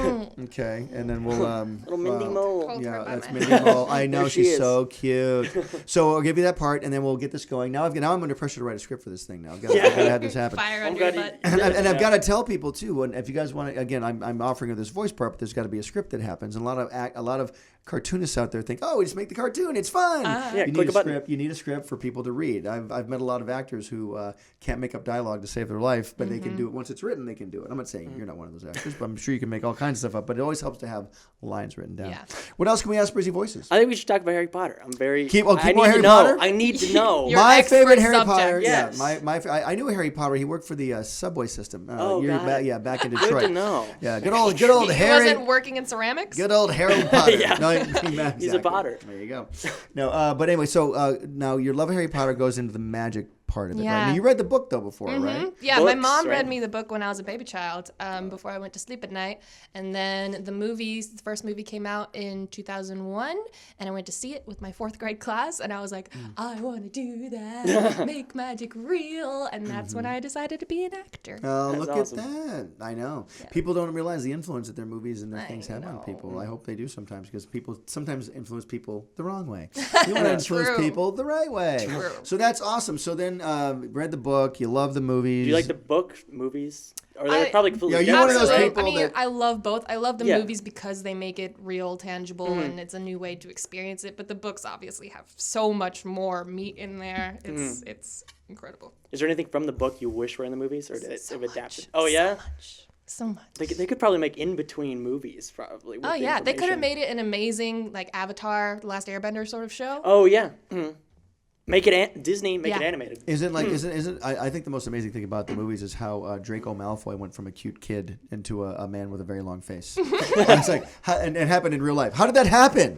Okay, and then we'll. Little Mindy Mole. Hold Yeah, her by that's my Mindy Mole. I know There she she's is. so cute. So I'll give you that part, and then we'll get this going. Now I'm under pressure to write a script for this thing. Now I've got to have this happen. Fire I'm under your glad butt. you- And I've got to tell people too. And if you guys want to, again, I'm offering her this voice part, but there's got to be a script that happens. And a lot of cartoonists out there think, oh, we just make the cartoon, it's fun. Yeah, you click need a a button. script. You need a script for people to read. I've met a lot of actors who can't make up dialogue to save their life, but they can do it once it's written. They can do it. I'm not saying you're not one of those actors, but I'm sure you can make all kinds of stuff up. But it always helps to have lines written down. Yeah. What else can we ask Brizzy Voices? I think we should talk about Harry Potter. I'm very. Keep I more need Harry to know. Potter? I need to know. Your My expert favorite Harry subject. Potter. Yes. Yeah, I knew a Harry Potter. He worked for the subway system. Oh, years got back, it. yeah, back in Good Detroit. to know. Yeah, good old He Harry. wasn't working in ceramics. Good old Harold Potter. Yeah. No, He's a exactly. Potter. There you go. No, but anyway, so now your love of Harry Potter goes into the magic part of it, right? Yeah. Now, you read the book though before, right? Yeah, my Books, mom right? read me the book when I was a baby child, before I went to sleep at night. And then the first movie came out in 2001, and I went to see it with my 4th grade class, and I was like, I want to do that, make magic real. And that's when I decided to be an actor. Oh, That's look awesome. at that! I know people don't realize the influence that their movies and their things have on know. people. I hope they do sometimes because people sometimes influence people the wrong way. You want to influence True. people the right way. True. So that's awesome. So then, read the book. You love the movies. Do you like the book, movies? Or they're I- probably completely Yeah, you're one of those different. people I mean, that- I love both. I love the Yeah. movies because they make it real, tangible, and it's a new way to experience it. But the books obviously have so much more meat in there. It's incredible. Is there anything from the book you wish were in the movies, or did it So have adapted? much, Oh yeah. So much. They could probably make in between movies, probably. with Oh the yeah, they could have information. made it an amazing like Avatar, The Last Airbender sort of show. Oh yeah. Make it Disney. Make it Yeah. animated. Isn't like isn't I think the most amazing thing about the movies is how Draco Malfoy went from a cute kid into a man with a very long face. It's like and it happened in real life. How did that happen?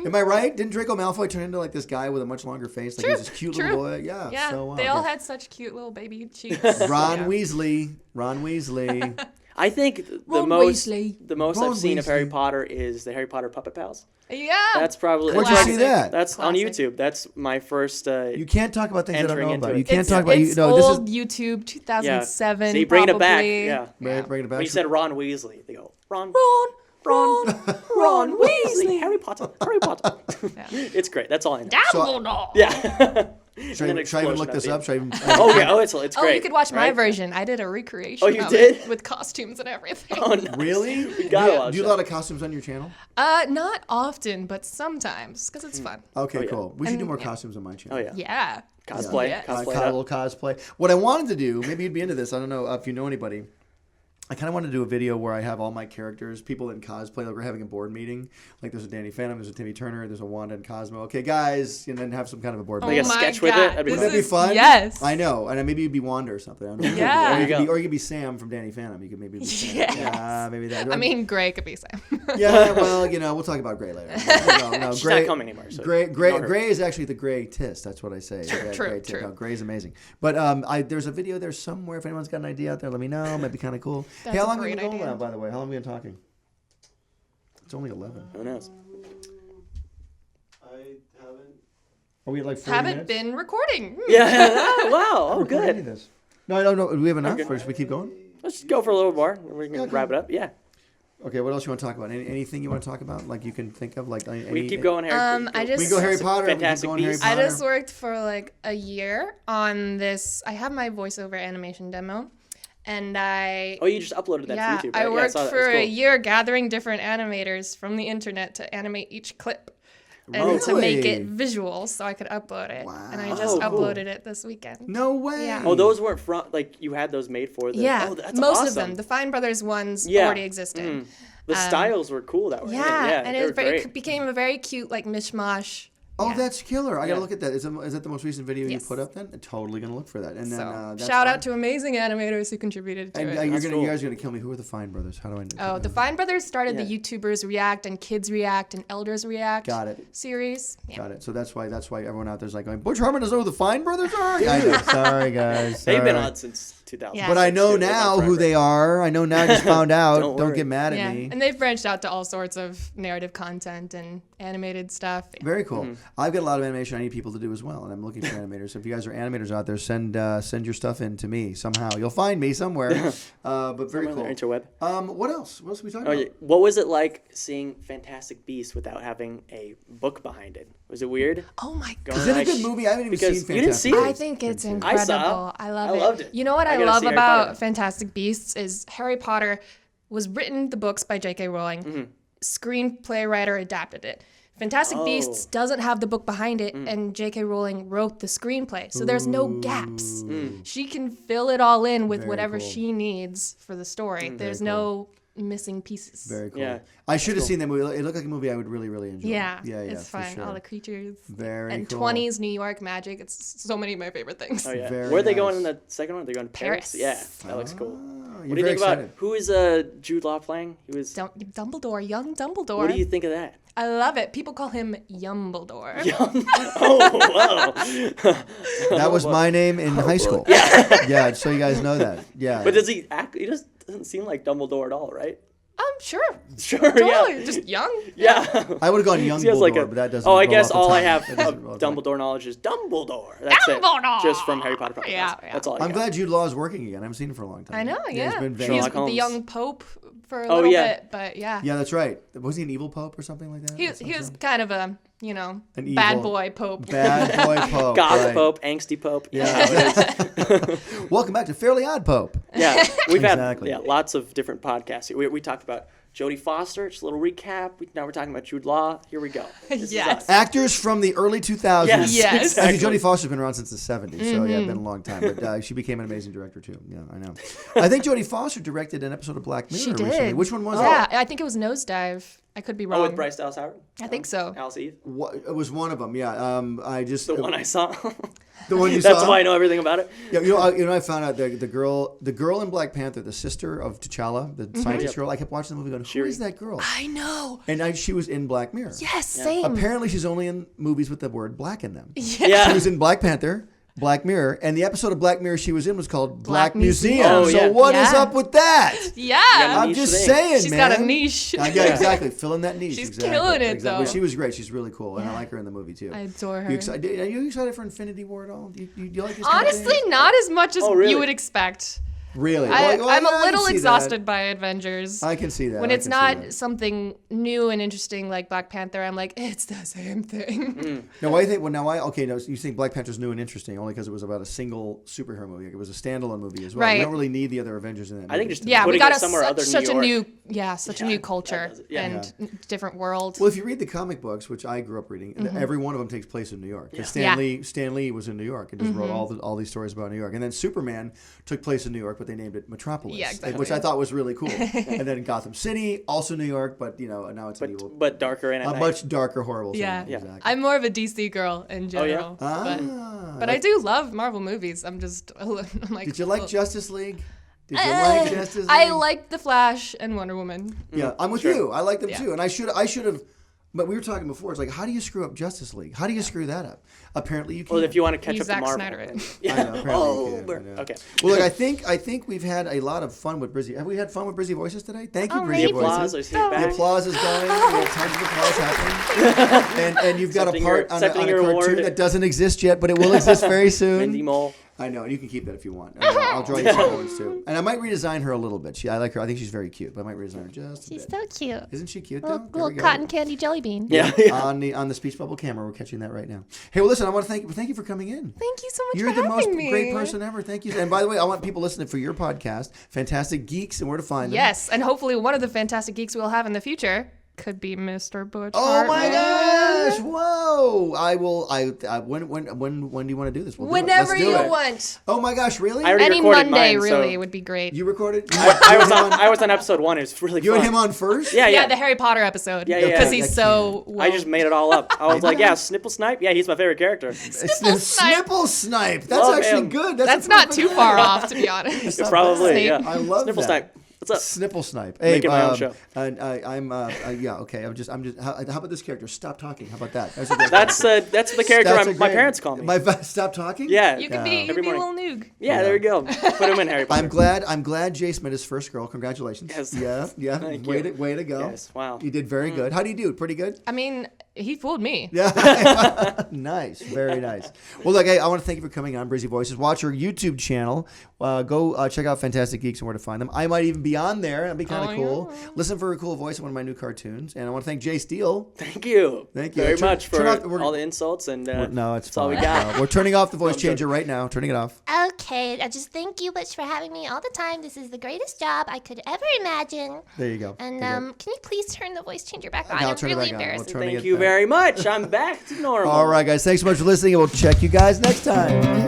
Am I right? Didn't Draco Malfoy turn into like this guy with a much longer face? Like he was this cute little boy. Yeah. Yeah, So, they all okay. had such cute little baby cheeks. Ron Yeah. Weasley. Ron Weasley. I think the Ron most Ron I've seen of Harry Weasley. Potter is the Harry Potter Puppet Pals. Yeah. That's probably Where'd you that's- see that? That's on Classic. YouTube. That's my first. You can't talk about things I don't entering know into about. it. You can't It's, talk about. it's No, this is old YouTube, 2007. See, bringing it back. probably. Yeah. bring it back. When you said Ron Weasley, they go Ron Ron Weasley. Harry Potter. Harry Potter. Yeah. It's great. That's all I know. Dumbledore. Yeah. Should I even look this up? Should I even? Oh yeah. Oh, it's great. Oh, you could watch my right? version. I did a recreation. Oh, you of did? it with costumes and everything. Oh, nice. Really? We gotta watch Do you do a that. lot of costumes on your channel? Not often, but sometimes because it's fun. Okay, Oh, yeah. cool. We should do And- more yeah. costumes on my channel. Oh yeah. Yeah. Cosplay. Yes. Cosplay. A that. little cosplay. What I wanted to do, maybe you'd be into this. I don't know if you know anybody. I kind of wanted to do a video where I have all my characters, people in cosplay. Like we're having a board meeting. Like there's a Danny Phantom, there's a Timmy Turner, there's a Wanda and Cosmo. Okay, guys, and then have some kind of a board Oh Like a meeting. my sketch with it? God. That'd be Wouldn't that be This is- fun? Yes. I know, and maybe you'd be Wanda or something. I don't know. Yeah. Or you, There could you be, or you could be Sam from Danny Phantom. You could maybe be Sam. Yes. Yeah, maybe that. I mean, Gray could be Sam. yeah. Well, we'll talk about Gray later. No, She's Gray, not coming anymore. So Gray ignore her. is actually the greatest. That's what I say. True, Great. true. No, Gray's amazing. But there's a video there somewhere. If anyone's got an idea out there, let me know. Might be kind of cool. That's Hey, how a long have we great been going idea. now, by the way? How long have we been talking? It's only 11. Who knows? I haven't. Are we at like 40 Haven't minutes? been recording. Yeah. Wow. Oh, Recording any good. of this. No, I don't know. Do we have enough? Okay. Or should we keep going? Let's just go for a little more. We can Okay. wrap it up. Yeah. Okay, what else you want to talk about? Anything you want to talk about? Like you can think of? Like We keep going, Harry. I just- We go Harry Potter. We keep Fantastic going Harry Beasts. Potter. I just worked for like a year on this. I have my voiceover animation demo, and I Oh, you just uploaded that yeah to YouTube, right? I worked saw that. for That's cool. a year gathering different animators from the internet to animate each clip. And to make Really? it visual so I could upload it. And I Wow. just Oh, cool. uploaded it this weekend. No way. Yeah. Oh, those weren't from like you had those made for the. Yeah, Oh, that's most awesome. of them. The Fine Brothers ones Yeah. already existed. Mm. The styles were cool that way. Yeah, and they it were great. became a very cute like mishmash. Oh, Yeah. that's killer. I Yeah. gotta look at that. Is that the most recent video you Yes. put up then? I'm totally gonna look for that. And then So that's shout fine. out to amazing animators who contributed to And it. That's cool. you guys are gonna kill me. Who are the Fine Brothers? How do I know? Oh, the Fine Brothers started Yeah. the YouTubers React and Kids React and Elders React Got it. series. Yeah. Got it. So that's why everyone out there's like going, Butch Hartman doesn't know who the Fine Brothers are? I know. Sorry, guys. They've been Sorry. on since 2000. Yeah. But I know They've been on now who forever. they are. I know now. I just found out. Don't Don't worry. get mad at Yeah, me. and they've branched out to all sorts of narrative content and animated stuff. Yeah. Very cool. Mm-hmm. I've got a lot of animation I need people to do as well, and I'm looking for animators. So if you guys are animators out there, send your stuff in to me somehow. You'll find me somewhere. But very Somewhere on cool. the interweb. What else? What else are we talking Oh, about? yeah. What was it like seeing Fantastic Beasts without having a book behind it? Was it weird? Oh my god. Is it a Like, good movie? I haven't even because seen you didn't Fantastic see it. I Beasts. think it's I incredible. saw it. I love I it. loved it. You know what I I gotta love see Harry about Potter. Fantastic Beasts is Harry Potter was written the books by J.K. Rowling. Mm-hmm. Screenplay writer adapted it. Fantastic Beasts doesn't have the book behind it, and J.K. Rowling wrote the screenplay, so there's no gaps. She can fill it all in with Very whatever cool. she needs for the story. There's no missing pieces. Very cool. Yeah. I should have seen that movie. It looked like a movie I would really, really enjoy. Yeah, Yeah, it's for fun. sure. All the creatures. Very and cool. 20s New York magic. It's so many of my favorite things. Oh yeah. Very Where are they nice. going in the second one? They're going to Paris. Paris. Yeah, that looks cool. Oh, What do you think about who is Jude Law playing? He was. Dumbledore, young Dumbledore. What do you think of that? I love it. People call him Yumbledore. Oh wow. That was my name in high school. Yeah, so you guys know that. Yeah. But does he act? He just doesn't seem like Dumbledore at all, right? Sure. Sure. Totally. Just young. Yeah. I would have gone young He has like Dumbledore, a. but that doesn't. Oh, I roll guess off the all I tongue. have That doesn't of roll off the tongue. Dumbledore knowledge is Dumbledore. That's Dumbledore! it. Just from Harry Potter. Podcast. Yeah. That's all I I'm got. glad Jude Law is working again. I haven't seen him for a long time. I know, yeah. He's been very. He was Sherlock the Holmes. young pope for a Oh, little yeah. bit, but yeah. Yeah, that's right. Was he an evil pope or something like that? He was kind of a, An bad evil- boy pope. Bad boy pope. Goth right. Pope, angsty Pope. Yeah. Welcome back to Fairly Odd Pope. Yeah, we've Exactly. had lots of different podcasts. We talked about Jodie Foster, just a little recap. Now we're talking about Jude Law. Here we go. This is Yes. us. Actors from the early 2000s. Yes, Yes. exactly. Actually, Jodie Foster's been around since the 70s, so yeah, it's been a long time. But she became an amazing director too. Yeah, I know. I think Jodie Foster directed an episode of Black Mirror She recently. did. Which one was Yeah, it? I think it was Nosedive. I could be wrong. Oh, with Bryce Dallas Howard? I think so. Alice Eve? It was one of them. Yeah. I just The one I saw. the one you That's saw. why I know everything about it. Yeah, I found out the girl in Black Panther, the sister of T'Challa, the scientist girl. I kept watching the movie, going, "Who is that girl?" I know. And she was in Black Mirror. Yes, same. Apparently, she's only in movies with the word black in them. Yeah. Yeah. She was in Black Panther, Black Mirror, and the episode of Black Mirror she was in was called Black Museum. Museum. Oh, So yeah. what is Yeah. up with that? Yeah. I'm niche just thing. saying, She's man. got a niche. Yeah, exactly. Filling that niche. She's exactly. killing it, exactly. though. She was great. She's really cool, and I like her in the movie too. I adore her. Are you excited for Infinity War at all? Do you like this kind of Honestly, thing? not as much as Oh, really? you would expect. Really? I'm Well, a I can little see that. exhausted by Avengers. I can see that. When I it's can see not that. something new and interesting like Black Panther, I'm like, it's the same thing. Now, why do you think? Well, now no, you think Black Panther's new and interesting only because it was about a single superhero movie. It was a standalone movie as well. Right. You don't really need the other Avengers in that. I think movie. just Yeah, we putting got it somewhere other than such a New new, York. such a new culture does it. Yeah. and different world. Well, if you read the comic books, which I grew up reading, every one of them takes place in New York. 'Cause Stan Lee was in New York and just wrote all these stories about New York. And then Superman took place in New York, but they named it Metropolis, Yeah, exactly. which I thought was really cool. And then Gotham City, also New York, but now it's an evil, But darker and at a night. much darker, horrible. Yeah. thing. Exactly. I'm more of a DC girl in yeah? general. But I do love Marvel movies. I'm like. Did you like Justice League? Did you like Justice League? I liked The Flash and Wonder Woman. Yeah, I'm with Sure. you. I like them Yeah. too, and I should have. But we were talking before. It's like, how do you screw up Justice League? How do you screw that up? Apparently, you can't. Well, if you want to catch Use up to Zack Marvel. Snyder it. I know, Yeah. apparently Oh, you can, I know. okay. Well, look, I think we've had a lot of fun with Brizzy. Have we had fun with Brizzy Voices today? Thank you, Oh, Brizzy The applause Voices. is here The back. applause is going. We have tons of applause happening. And you've got a Accepting part your- on a accepting your cartoon award. that doesn't exist yet, but it will exist very soon. Mindy Mole. I know, and you can keep that if you want. I'll draw you some other ones too. And I might redesign her a little bit. I like her. I think she's very cute, but I might redesign her just a She's bit. so cute. Isn't she cute though? Little, There we go. cotton candy jelly bean. Yeah. on the speech bubble camera, we're catching that right now. Hey, well, listen, I want to thank you for coming in. Thank you so much You're for the having most me. great person ever. Thank you. And by the way, I want people listening for your podcast, Fantastic Geeks, and where to find them. Yes, and hopefully one of the fantastic geeks we'll have in the future could be Mr. Butch Oh Hartman. my gosh! Whoa! I will. When do you want to do this? We'll do it. Whenever Let's do you it. want. Oh my gosh! Really? I already Any recorded Monday mine, really so would be great. You recorded? I was on episode 1. It was really You fun. and him on first? Yeah, yeah, yeah. the Harry Potter episode. Yeah, yeah, Because yeah. he's so I just made it all up. I was like, yeah, Snipple Snipe. Yeah, he's my favorite character. Snipple Snipe. Snipple Snipe. That's Love actually him. good. That's a not perfect too far name. off, to be honest. Probably, Snape. yeah. I love Snipple that. Snipe. What's up? Snipple Snipe. Making my own show. And I'm yeah, okay. I'm just how about this character? Stop talking. How about that? That's That's the character my parents call me. Stop talking? Yeah. You could be, you Every could be a little morning. noog. Yeah, there you go. Put him in Harry Potter. I'm glad Jace met his first girl. Congratulations. Yes. Yeah. Thank way you. to go. Yes, wow. You did very good. How do you do? Pretty good? I mean, he fooled me. Yeah. Nice. Very nice. Well, look, I want to thank you for coming on Brizzy Voices. Watch her YouTube channel. Go check out Fantastic Geeks and where to find them. I might even be on there. That'd be kind of cool. yeah. Listen for a cool voice in one of my new cartoons. And I want to thank Jace Diehl. Thank you. Thank you. Very Turn- much turn for off- all the insults and No, it's that's all fine. we got. No, we're turning off the voice I'm joking. changer right now. Turning it off. Okay, I just thank you, Butch, for having me all the time. This is the greatest job I could ever imagine. There you go. And There you go. can you please turn the voice changer back on? I'll I'm turn it really back on. We'll embarrassed. turn it Thank you back. very much. I'm back to normal. All right, guys. Thanks so much for listening, and we'll check you guys next time.